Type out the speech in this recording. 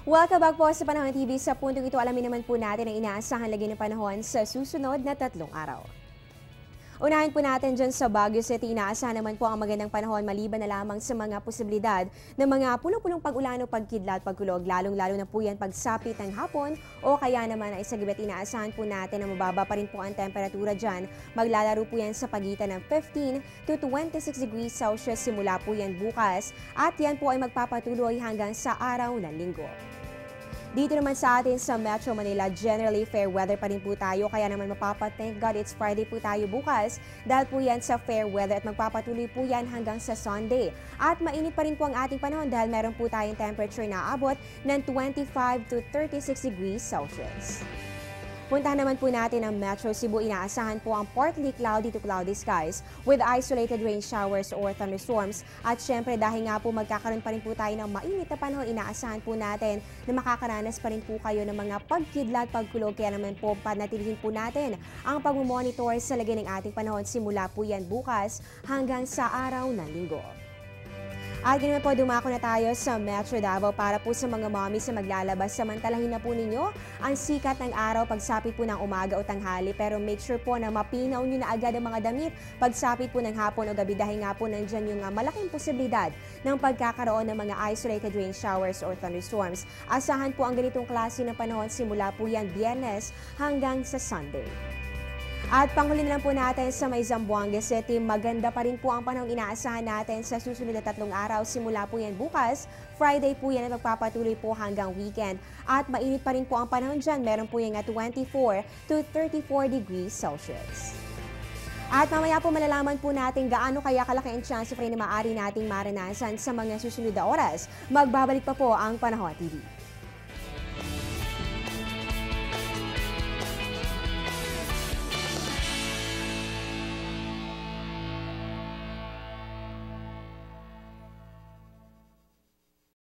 Welcome back po sa Panahon TV. Sa puntong ito, alamin naman po natin ang inaasahan lagi ng panahon sa susunod na 3 araw. Unahin po natin dyan sa Baguio City, inaasahan naman po ang magandang panahon maliban na lamang sa mga posibilidad ng mga punong-punong pag-ulan o pagkidlat, pagkulog, lalong-lalo na po yan pagsapit ng hapon o kaya naman ay sa gabi. Inaasahan po natin na mababa pa rin po ang temperatura dyan. Maglalaro po yan sa pagitan ng 15 to 26 degrees Celsius simula po yan bukas at yan po ay magpapatuloy hanggang sa araw ng Linggo. Dito naman sa atin sa Metro Manila, generally fair weather pa rin po tayo. Kaya naman thank God it's Friday po tayo bukas. Dahil po yan sa fair weather at magpapatuloy po yan hanggang sa Sunday. At mainit pa rin po ang ating panahon dahil meron po tayong temperature na abot ng 25 to 36 degrees Celsius. Puntahan naman po natin ang Metro Cebu. Inaasahan po ang partly cloudy to cloudy skies with isolated rain showers or thunderstorms. At syempre dahil nga po magkakaroon pa rin po tayo ng mainit na panahon, inaasahan po natin na makakaranas pa rin po kayo ng mga pagkidlat, pagkulog. Kaya naman po panatilihin po natin ang pagmumonitor sa lagay ng ating panahon simula po yan bukas hanggang sa araw ng Linggo. At ganun po, dumako na tayo sa Metro Davao para po sa mga mommies na maglalabas. Samantalahin na po ninyo ang sikat ng araw pagsapit po ng umaga o tanghali. Pero make sure po na mapinaw nyo na agad ang mga damit pagsapit po ng hapon o gabi dahil nga po nandyan yung malaking posibilidad ng pagkakaroon ng mga isolated rain showers or thunderstorms. Asahan po ang ganitong klase ng panahon simula po yan Biyernes hanggang sa Sunday. At panghuli na lang po natin sa may Zamboanga City, maganda pa rin po ang panahong inaasahan natin sa susunod na 3 araw. Simula po yan bukas, Friday po yan at magpapatuloy po hanggang weekend. At mainit pa rin po ang panahon dyan, meron po yan at 24 to 34 degrees Celsius. At mamaya po malalaman po natin gaano kaya kalaki ang chance na maaari nating maranasan sa mga susunod na oras. Magbabalik pa po ang Panahon TV.